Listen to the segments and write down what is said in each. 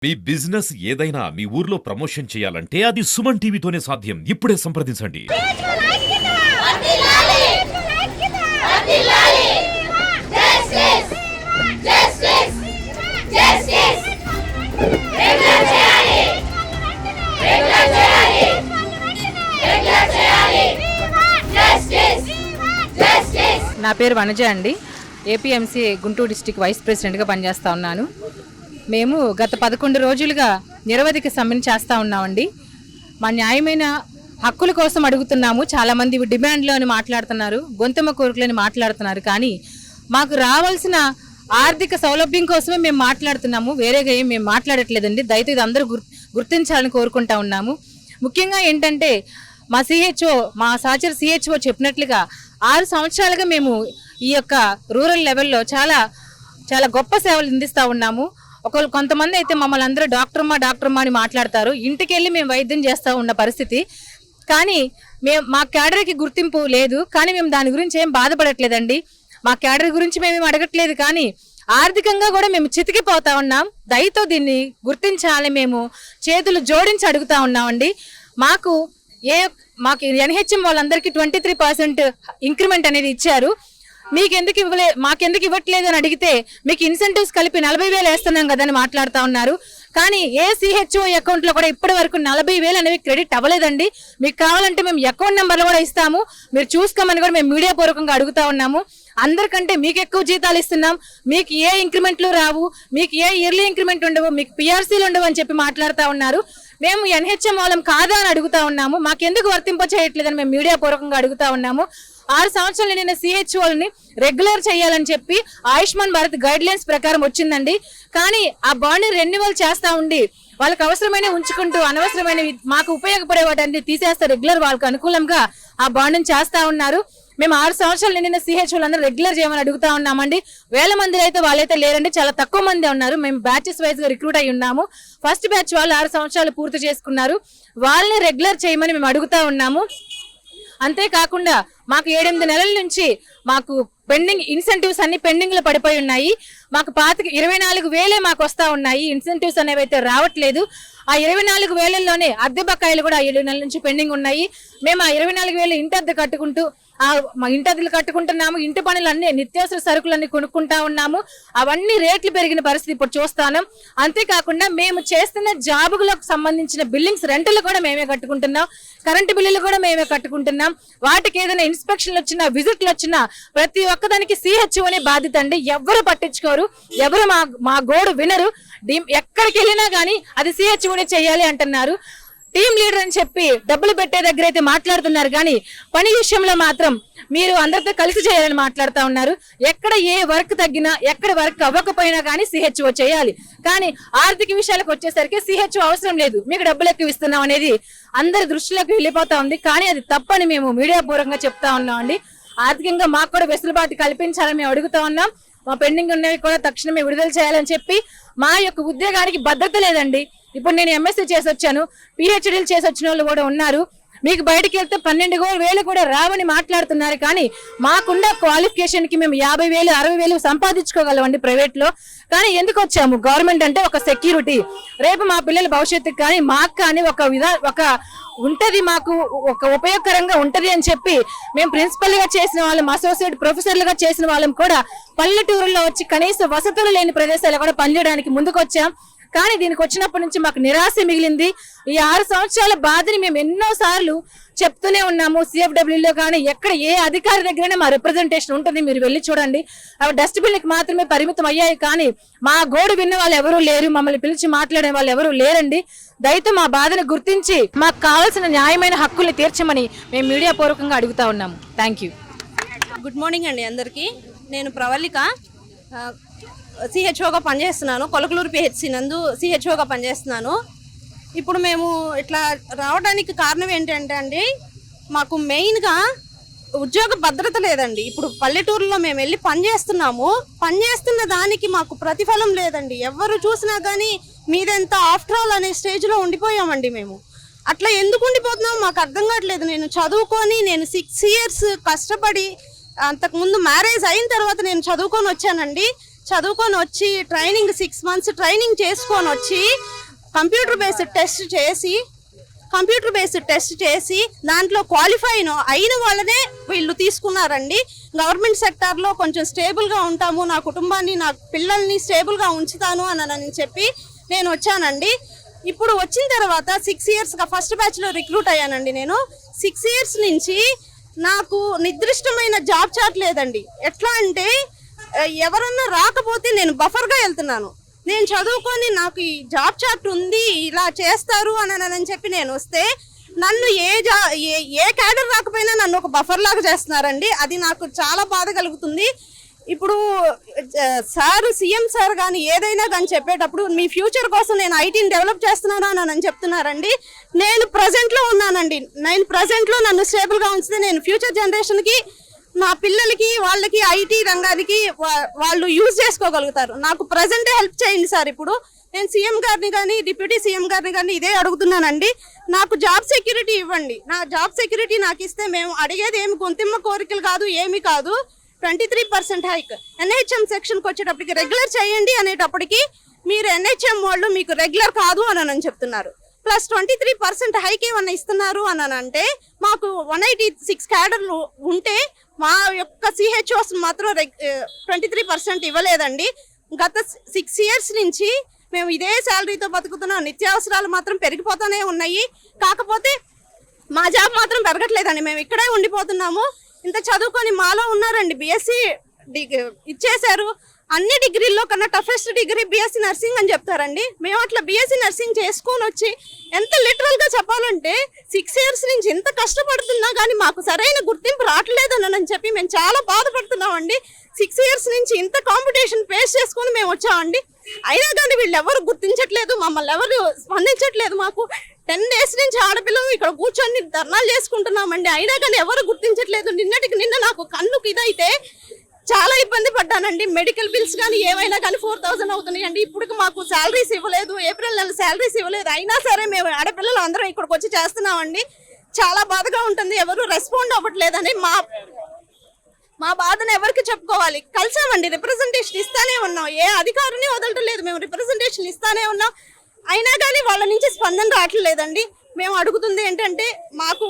మీ business ఏదైనా మీ ఊర్లో promotion చేయాలంటే అది సుమన్ టీవీతోనే సాధ్యం. ఇప్పుడే సంప్రదించండి. నా పేరు వనజ అండి. ఏపీఎంసీ గుంటూరు డిస్ట్రిక్ట్ వైస్ ప్రెసిడెంట్గా పనిచేస్తూ ఉన్నాను. మేము గత 11 రోజులుగా నిరవధిక సమ్మెను చేస్తూ ఉన్నామండి. మా న్యాయమైన హక్కుల కోసం అడుగుతున్నాము. చాలామంది డిమాండ్లు అని మాట్లాడుతున్నారు, గొంతెమ్మ కోరికలని మాట్లాడుతున్నారు. కానీ మాకు రావాల్సిన ఆర్థిక సౌలభ్యం కోసమే మేము మాట్లాడుతున్నాము, వేరేగా ఏం మేము మాట్లాడట్లేదండి. దయచేసి ఇది అందరూ గుర్తించాలని కోరుకుంటా ఉన్నాము. ముఖ్యంగా ఏంటంటే మా సిహెచ్ఓ, మా సహచర సిహెచ్ఓ చెప్పినట్లుగా 6 సంవత్సరాలుగా మేము ఈ యొక్క రూరల్ లెవెల్లో చాలా చాలా గొప్ప సేవలు అందిస్తూ ఉన్నాము. కొంతమంది అయితే మమ్మల్ని అందరూ డాక్టర్మా అని మాట్లాడతారు. ఇంటికి వెళ్ళి మేము వైద్యం చేస్తూ ఉన్న పరిస్థితి. కానీ మా క్యాడర్కి గుర్తింపు లేదు. కానీ మేము దాని గురించి ఏం బాధపడట్లేదండి. మా క్యాడర్ గురించి మేము అడగట్లేదు. కానీ ఆర్థికంగా కూడా మేము చితికిపోతా ఉన్నాం. దయతో దీన్ని గుర్తించాలి. మేము చేతులు జోడించి అడుగుతా ఉన్నామండి. మాకు ఎన్హెచ్ఎం వాళ్ళందరికీ 23% ఇంక్రిమెంట్ అనేది ఇచ్చారు. మాకెందుకు ఇవ్వట్లేదు అని అడిగితే మీకు ఇన్సెంటివ్స్ కలిపి 40,000 వేస్తున్నాం కదా అని మాట్లాడుతూ ఉన్నారు. కానీ ఏ సిహెచ్ఓ అకౌంట్ లో కూడా ఇప్పటి వరకు 40,000 అనేవి క్రెడిట్ అవ్వలేదండి. మీకు కావాలంటే మేము అకౌంట్ నెంబర్లు కూడా ఇస్తాము, మీరు చూసుకోమని కూడా మేము మీడియా పూర్వకంగా అడుగుతా ఉన్నాము. అందరికంటే మీకు ఎక్కువ జీతాలు ఇస్తున్నాం, మీకు ఏ ఇంక్రిమెంట్లు రావు, మీకు ఏ ఇయర్లీ ఇంక్రిమెంట్ ఉండవు, మీకు పిఆర్సీలు ఉండవు అని చెప్పి మాట్లాడుతూ ఉన్నారు. మేము ఎన్హెచ్ఎం వాళ్ళం కాదా అని అడుగుతా ఉన్నాము. మాకెందుకు వర్తింప చేయట్లేదని మేము మీడియా పూర్వకంగా అడుగుతా ఉన్నాము. 6 సంవత్సరాలు నిన్న సిహెచ్ఓల్ని రెగ్యులర్ చేయాలని చెప్పి ఆయుష్మాన్ భారత్ గైడ్ లైన్స్ ప్రకారం వచ్చిందండి. కానీ ఆ బాండ్ని రెన్యువల్ చేస్తా ఉండి వాళ్ళకి అవసరమైన ఉంచుకుంటూ అనవసరమైనవి మాకు ఉపయోగపడే వాటిని తీసేస్తే రెగ్యులర్ వాళ్ళకి అనుకూలంగా ఆ బాండ్ని చేస్తా ఉన్నారు. మేము 6 సంవత్సరాలు నిన్న సిహెచ్ఓలు అందరూ రెగ్యులర్ చేయమని అడుగుతా ఉన్నామండి. 1000 మంది అయితే వాళ్ళైతే లేరండి, చాలా తక్కువ మంది ఉన్నారు. మేము బ్యాచెస్ వైజ్ గా రిక్రూట్ అయి ఉన్నాము. ఫస్ట్ బ్యాచ్ వాళ్ళు 6 సంవత్సరాలు పూర్తి చేసుకున్నారు. వాళ్ళని రెగ్యులర్ చేయమని మేము అడుగుతా ఉన్నాము. అంతేకాకుండా మాకు 7-8 నెలల నుంచి మాకు పెండింగ్ ఇన్సెంటివ్స్ అన్ని పెండింగ్ లో పడిపోయి ఉన్నాయి. మాకు 24,000 మాకు వస్తా ఉన్నాయి. ఇన్సెంటివ్స్ అనేవి అయితే రావట్లేదు. ఆ 24,000లోనే అద్దె బకాయిలు కూడా 7 నెలల నుంచి పెండింగ్ ఉన్నాయి. మేము ఆ 24,000 ఇంటి అద్దె కట్టుకుంటూ మా ఇంటి అద్దెలు కట్టుకుంటున్నాము. ఇంటి పనులన్నీ నిత్యావసర సరుకులన్నీ కొనుక్కుంటా ఉన్నాము. అవన్నీ రేట్లు పెరిగిన పరిస్థితి ఇప్పుడు చూస్తాను. అంతేకాకుండా మేము చేస్తున్న జాబులకు సంబంధించిన బిల్లింగ్స్ రెంట్లు కూడా మేమే కట్టుకుంటున్నాం, కరెంటు బిల్లులు కూడా మేమే కట్టుకుంటున్నాం. వాటికి ఏదైనా ఇన్స్పెక్షన్లు వచ్చినా, విజిట్లు వచ్చినా ప్రతి ఒక్కదానికి సిహెచ్ఓనే బాధ్యత అండి. ఎవరు పట్టించుకోరు, ఎవరు మా గోడు వినరు. ఎక్కడికి వెళ్ళినా కానీ అది సిహెచ్ఓనే చేయాలి అంటున్నారు. టీం లీడర్ అని చెప్పి డబ్బులు పెట్టే దగ్గర అయితే మాట్లాడుతున్నారు. కానీ పని విషయంలో మాత్రం మీరు అందరితో కలిసి చేయాలని మాట్లాడుతూ ఉన్నారు. ఎక్కడ ఏ వర్క్ తగ్గినా, ఎక్కడ వర్క్ అవ్వకపోయినా కానీ సిహెచ్ఓ చేయాలి. కానీ ఆర్థిక విషయాలకు వచ్చేసరికి సిహెచ్ఓ అవసరం లేదు, మీకు డబ్బులు ఎక్కువ ఇస్తున్నాం అనేది అందరి దృష్టిలోకి వెళ్ళిపోతా ఉంది. కానీ అది తప్పని మేము మీడియా పూర్వకంగా చెప్తా ఉన్నామండి. ఆర్థికంగా మాకు కూడా వెసులుబాటు కల్పించాలని మేము అడుగుతా ఉన్నాం. మా పెండింగ్ ఉన్నవి కూడా తక్షణమే విడుదల చేయాలని చెప్పి, మా యొక్క ఉద్యోగానికి భద్రత లేదండి. ఇప్పుడు నేను ఎంఎస్సీ చేసి వచ్చాను, పిహెచ్డీలు చేసి వచ్చిన వాళ్ళు కూడా ఉన్నారు. మీకు బయటకు వెళ్తే 12,000 కూడా రావని మాట్లాడుతున్నారు. కానీ మాకున్న క్వాలిఫికేషన్ కి మేము 50,000, 60,000 సంపాదించుకోగలమండి ప్రైవేట్ లో. కానీ ఎందుకు వచ్చాము? గవర్నమెంట్ అంటే ఒక సెక్యూరిటీ, రేపు మా పిల్లల భవిష్యత్తుకి కానీ మాకు కానీ ఒక ఉంటది, మాకు ఒక ఉపయోగకరంగా ఉంటది అని చెప్పి మేము ప్రిన్సిపల్ గా చేసిన వాళ్ళం, అసోసియేట్ ప్రొఫెసర్లుగా చేసిన వాళ్ళం కూడా పల్లెటూరులో వచ్చి కనీస వసతులు లేని ప్రదేశాలు కూడా పనిచేయడానికి ముందుకు వచ్చాం. కానీ దీనికి వచ్చినప్పటి నుంచి మాకు నిరాశ మిగిలింది. ఈ 6 సంవత్సరాల బాధని మేము ఎన్నో సార్లు చెప్తూనే ఉన్నాము. సిఎఫ్డబ్ల్యూలో కానీ ఎక్కడ ఏ అధికారి దగ్గరైనా మా రిప్రజెంటేషన్ ఉంటుంది, మీరు వెళ్ళి చూడండి. అవి డస్ట్బిన్కి మాత్రమే పరిమితం అయ్యాయి. కానీ మా గోడు విన్న వాళ్ళు ఎవరూ లేరు, మమ్మల్ని పిలిచి మాట్లాడే వాళ్ళు ఎవరూ లేరండి. దయతో మా బాధను గుర్తించి మాకు కావాల్సిన న్యాయమైన హక్కుల్ని తీర్చమని మేము మీడియా పూర్వకంగా అడుగుతా ఉన్నాము. Thank you. గుడ్ మార్నింగ్ అండి అందరికీ. నేను ప్రవళిక, సిహెచ్ఓగా పనిచేస్తున్నాను. కొలకలూరు పిహెచ్సి నందు సిహెచ్ఓగా పనిచేస్తున్నాను. ఇప్పుడు మేము ఇట్లా రావడానికి కారణం ఏంటంటే అండి, మాకు మెయిన్గా ఉద్యోగ భద్రత లేదండి. ఇప్పుడు పల్లెటూరులో మేము వెళ్ళి పనిచేస్తున్న దానికి మాకు ప్రతిఫలం లేదండి. ఎవరు చూసినా కానీ మీదెంత ఆఫ్టర్ ఆల్ అనే స్టేజ్లో ఉండిపోయామండి. మేము అట్లా ఎందుకు ఉండిపోతున్నాం మాకు అర్థం కావట్లేదు. నేను చదువుకొని 6 years కష్టపడి, అంతకుముందు మ్యారేజ్ అయిన తర్వాత నేను చదువుకొని వచ్చానండి. చదువుకొని వచ్చి ట్రైనింగ్ 6 months ట్రైనింగ్ చేసుకొని వచ్చి కంప్యూటర్ బేస్డ్ టెస్ట్ చేసి దాంట్లో క్వాలిఫై అయిన వాళ్ళనే వీళ్ళు తీసుకున్నారండి. గవర్నమెంట్ సెక్టార్లో కొంచెం స్టేబుల్గా ఉంటాము, నా కుటుంబాన్ని నా పిల్లల్ని స్టేబుల్గా ఉంచుతాను అని చెప్పి నేను వచ్చానండి. ఇప్పుడు వచ్చిన తర్వాత 6 years ఫస్ట్ బ్యాచ్లో రిక్రూట్ అయ్యానండి. నేను 6 years నుంచి నాకు నిర్దిష్టమైన జాబ్ చార్ట్ లేదండి. ఎట్లా అంటే ఎవరన్నా రాకపోతే నేను బఫర్గా వెళ్తున్నాను. నేను చదువుకొని నాకు ఈ జాబ్ చార్ట్ ఉంది, ఇలా చేస్తారు అని చెప్పి నేను వస్తే నన్ను ఏ క్యాడర్ రాకపోయినా నన్ను ఒక బఫర్ లాగా చేస్తున్నారండి. అది నాకు చాలా బాధ కలుగుతుంది. ఇప్పుడు సీఎం సార్ కానీ ఏదైనా కానీ చెప్పేటప్పుడు మీ ఫ్యూచర్ కోసం నేను ఐటీని డెవలప్ చేస్తున్నాను అని చెప్తున్నారండి. నేను ప్రజెంట్లో ఉన్నానండి. నేను ప్రజెంట్లో నన్ను స్టేబుల్గా ఉంచితే నేను ఫ్యూచర్ జనరేషన్కి, నా పిల్లలకి, వాళ్ళకి ఐటీ రంగానికి వాళ్ళు యూజ్ చేసుకోగలుగుతారు. నాకు ప్రజెంటే హెల్ప్ చేయండి సార్. ఇప్పుడు నేను సీఎం గారిని కానీ డిప్యూటీ సీఎం గారిని కానీ ఇదే అడుగుతున్నానండి. నాకు జాబ్ సెక్యూరిటీ ఇవ్వండి. నా జాబ్ సెక్యూరిటీ నాకు ఇస్తే మేము అడిగేది ఏమి గొంతిమ్మ కోరికలు కాదు, ఏమి కాదు. 23% హైక్ ఎన్హెచ్ఎం సెక్షన్కి వచ్చేటప్పటికి రెగ్యులర్ చేయండి అనేటప్పటికి మీరు ఎన్హెచ్ఎం వాళ్ళు మీకు రెగ్యులర్ కాదు అని చెప్తున్నారు. ప్లస్ 23% హైక్ ఏమన్నా ఇస్తున్నారు అని అంటే మాకు 186 క్యాడర్లు ఉంటే మా యొక్క సిహెచ్ఓస్ మాత్రం 23% ఇవ్వలేదండి. గత 6 years నుంచి మేము ఇదే శాలరీతో బతుకుతున్నాం. నిత్యావసరాలు మాత్రం పెరిగిపోతూనే ఉన్నాయి. కాకపోతే మా జాబ్ మాత్రం పెరగట్లేదండి. మేము ఇక్కడే ఉండిపోతున్నాము. ఇంత చదువుకొని మాలో ఉన్నారండి. బీఎస్సీ ఇచ్చేశారు. అన్ని డిగ్రీల్లో కన్నా టఫెస్ట్ డిగ్రీ బీఎస్సీ నర్సింగ్ అని చెప్తారండి. మేము అట్లా బీఎస్సీ నర్సింగ్ చేసుకొని వచ్చి ఎంత లిటరల్గా చెప్పాలంటే 6 years నుంచి ఎంత కష్టపడుతున్నా కానీ మాకు సరైన గుర్తింపు రావట్లేదు అని చెప్పి మేము చాలా బాధపడుతున్నామండి. 6 years నుంచి ఇంత కాంపిటీషన్ ఫేస్ చేసుకొని మేము వచ్చామండి. అయినా కానీ వీళ్ళు ఎవరు గుర్తించట్లేదు, మమ్మల్ని ఎవరు స్పందించట్లేదు. మాకు 10 days నుంచి ఆడపిల్లలు ఇక్కడ కూర్చొని ధర్నాలు చేసుకుంటున్నామండి. అయినా కానీ ఎవరు గుర్తించట్లేదు. నిన్నటికి నిన్న నాకు కన్నుకి ఇదైతే చాలా ఇబ్బంది పడ్డానండి. మెడికల్ బిల్స్ కానీ ఏమైనా కానీ 4000 అవుతున్నాయండి. ఇప్పుడు మాకు శాలరీస్ ఇవ్వలేదు, ఏప్రిల్ నెల శాలరీస్ ఇవ్వలేదు. అయినా సరే మేము ఆడపిల్లలు అందరం ఇక్కడికి వచ్చి చేస్తున్నామండి. చాలా బాధగా ఉంటుంది. ఎవరు రెస్పాండ్ అవ్వట్లేదని మా బాధను ఎవరికి చెప్పుకోవాలి. కలిసామండి, రిప్రజెంటేషన్ ఇస్తానే ఉన్నాం. ఏ అధికారిని వదలట్లేదు. మేము రిప్రజెంటేషన్ ఇస్తానే ఉన్నాం. అయినా కానీ వాళ్ళ నుంచి స్పందన రావట్లేదండి. మేము అడుగుతుంది ఏంటంటే మాకు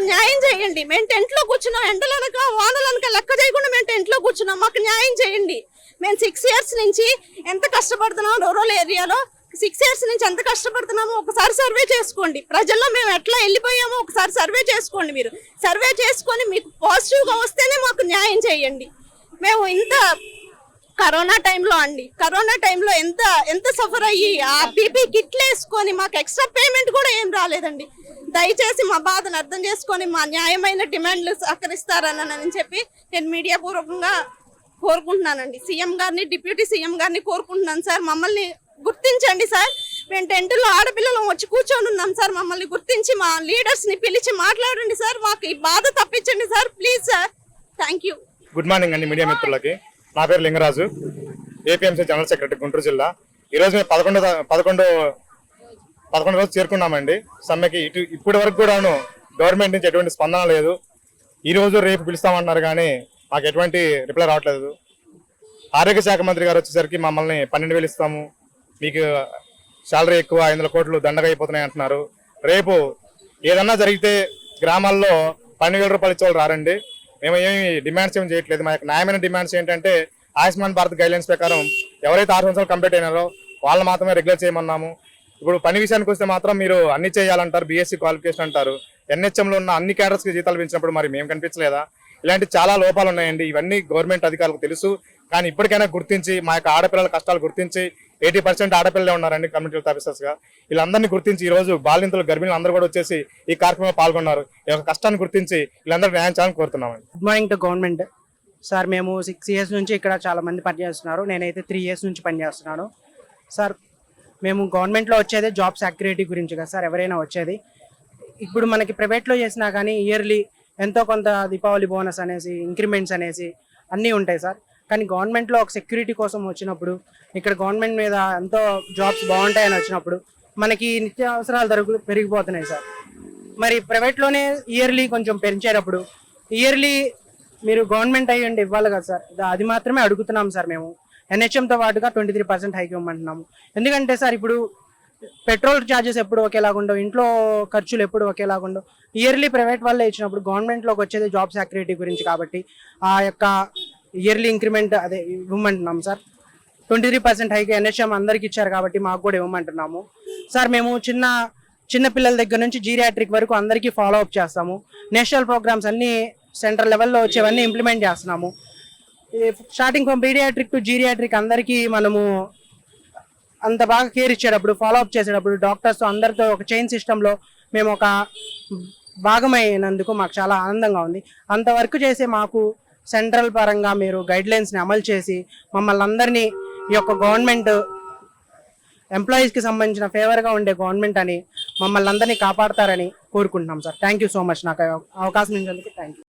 న్యాయం చేయండి. మేము టెంట్లో కూర్చున్నాం, ఎండలనక వానలనక లెక్క చేయకుండా మేము టెంట్లో కూర్చున్నాం. మాకు న్యాయం చేయండి. మేము 6 years నుంచి ఎంత కష్టపడుతున్నాం రూరల్ ఏరియాలో. 6 years నుంచి ఎంత కష్టపడుతున్నామో ఒకసారి సర్వే చేసుకోండి. ప్రజల్లో మేము ఎట్లా వెళ్ళిపోయామో ఒకసారి సర్వే చేసుకోండి. మీరు సర్వే చేసుకొని మీకు పాజిటివ్గా వస్తేనే మాకు న్యాయం చేయండి. మేము ఇంత కరోనా టైంలో ఎంత సఫర్ అయ్యి ఆ పీపీ కిట్లు వేసుకొని మాకు ఎక్స్ట్రా పేమెంట్ కూడా ఏం రాలేదండి. దయచేసి మా బాధను అర్థం చేసుకొని మా న్యాయమైన డిమాండ్లు సహకరిస్తారని చెప్పి నేను మీడియా పూర్వకంగా కోరుకుంటున్నానండి. సీఎం గారిని, డిప్యూటీ సీఎం గారిని కోరుకుంటున్నాను సార్. మమ్మల్ని గుర్తించండి సార్. మేము టెంట్లో ఆడపిల్లలు వచ్చి కూర్చొని ఉన్నాం సార్. మమ్మల్ని గుర్తించి మా లీడర్స్ని పిలిచి మాట్లాడండి సార్. మాకు ఈ బాధ తప్పించండి sir, please sir. Thank you. Good morning అండి మీడియా మిత్రులకి. నా పేరు Lingaraju, APMC general secretary, Guntur జిల్లా. ఈరోజు మేము 11 రోజు చేరుకున్నామండి సమ్మెకి. ఇప్పటి వరకు కూడాను గవర్నమెంట్ నుంచి ఎటువంటి స్పందన లేదు. ఈరోజు రేపు పిలుస్తామన్నారు కానీ మాకు ఎటువంటి రిప్లై రావట్లేదు. ఆరోగ్య శాఖ మంత్రి గారు వచ్చేసరికి మమ్మల్ని 12,000 ఇస్తాము, మీకు శాలరీ ఎక్కువ, 500 కోట్లు దండగా అయిపోతున్నాయి అంటున్నారు. రేపు ఏదన్నా జరిగితే గ్రామాల్లో 12,000 రూపాయలు ఇచ్చేవాళ్ళు రారండి. మేము ఏమి డిమాండ్స్ ఏమి చేయట్లేదు. మా యొక్క న్యాయమైన డిమాండ్స్ ఏంటంటే ఆయుష్మాన్ భారత్ గైడ్లైన్స్ ప్రకారం ఎవరైతే 6 సంవత్సరాలు కంప్లీట్ అయినారో వాళ్ళు మాత్రమే రెగ్యులర్ చేయమన్నాము. ఇప్పుడు పని విషయానికి వస్తే మాత్రం మీరు అన్ని చేయాలంటారు, బీఎస్సీ క్వాలిఫికేషన్ అంటారు. ఎన్హెచ్ఎంలో ఉన్న అన్ని క్యాడర్స్కి జీతాలు పెంచినప్పుడు మరి మేము కనిపించలేదా? ఇలాంటి చాలా లోపాలు ఉన్నాయండి. ఇవన్నీ గవర్నమెంట్ అధికారులకు తెలుసు. కానీ ఇప్పటికైనా గుర్తించి మా యొక్క ఆడపిల్లల కష్టాలు గుర్తించి 80% ఆడపిల్లలే ఉన్నారండి కమ్యూనిటీ హెల్త్ ఆఫీసర్స్గా. వీళ్ళందరినీ గుర్తించి ఈరోజు బాలింతలు, గర్భిణులు అందరూ కూడా వచ్చేసి ఈ కార్యక్రమంలో పాల్గొన్నారు. ఈ యొక్క కష్టాన్ని గుర్తించి వీళ్ళందరూ న్యాయం చేయాలని కోరుతున్నామండి. Good morning to government sir. మేము 6 years నుంచి ఇక్కడ చాలా మంది పనిచేస్తున్నారు. నేనైతే 3 years నుంచి పనిచేస్తున్నాను సార్. మేము గవర్నమెంట్లో వచ్చేది జాబ్ సెక్యూరిటీ గురించి కదా సార్ ఎవరైనా వచ్చేది. ఇప్పుడు మనకి ప్రైవేట్లో చేసినా కానీ ఇయర్లీ ఎంతో కొంత దీపావళి బోనస్ అనేసి, ఇంక్రిమెంట్స్ అనేసి అన్నీ ఉంటాయి సార్. కానీ గవర్నమెంట్లో ఒక సెక్యూరిటీ కోసం వచ్చినప్పుడు, ఇక్కడ గవర్నమెంట్ మీద ఎంతో జాబ్స్ బాగుంటాయని వచ్చినప్పుడు మనకి నిత్యావసరాల ధరలు పెరిగిపోతున్నాయి సార్. మరి ప్రైవేట్లోనే ఇయర్లీ కొంచెం పెంచేటప్పుడు ఇయర్లీ మీరు గవర్నమెంట్ అయ్యండి ఇవ్వాలి కదా సార్. అది మాత్రమే అడుగుతున్నాం సార్. మేము NHMతో పాటుగా 23% హైక్ ఇవ్వమంటున్నాము. ఎందుకంటే సార్ ఇప్పుడు పెట్రోల్ ఛార్జెస్ ఎప్పుడు ఒకేలాగా ఉండవు, ఇంట్లో ఖర్చులు ఎప్పుడు ఒకేలాగా ఉండవు. ఇయర్లీ ప్రైవేట్ వాళ్ళే ఇచ్చినప్పుడు గవర్నమెంట్లోకి వచ్చేది జాబ్ సెక్యూరిటీ గురించి కాబట్టి ఆ యొక్క ఇయర్లీ ఇంక్రిమెంట్ అదే ఇవ్వమంటున్నాం సార్. 23% హైక్ NHM అందరికి ఇచ్చారు కాబట్టి మాకు కూడా ఇవ్వమంటున్నాము సార్. మేము చిన్న పిల్లల దగ్గర నుంచి జీరియాట్రిక్ వరకు అందరికీ ఫాలో అప్ చేస్తాము. నేషనల్ ప్రోగ్రామ్స్ అన్నీ సెంట్రల్ లెవెల్లో వచ్చేవన్నీ ఇంప్లిమెంట్ చేస్తున్నాము. Starting from paediatric to geriatric అందరికీ మనము అంత బాగా కేర్ ఇచ్చేటప్పుడు, ఫాలో అప్ చేసేటప్పుడు డాక్టర్స్తో అందరితో ఒక చైన్ సిస్టంలో మేము ఒక భాగమైనందుకు మాకు చాలా ఆనందంగా ఉంది. అంతవరకు చేసే మాకు సెంట్రల్ పరంగా మీరు గైడ్లైన్స్ని అమలు చేసి మమ్మల్ని అందరినీ ఈ యొక్క గవర్నమెంట్ ఎంప్లాయీస్కి సంబంధించిన ఫేవర్గా ఉండే గవర్నమెంట్ అని మమ్మల్ని అందరినీ కాపాడతారని కోరుకుంటున్నాం sir. Thank you so much నాకు అవకాశం ఇచ్చినందుకు థ్యాంక్ యూ.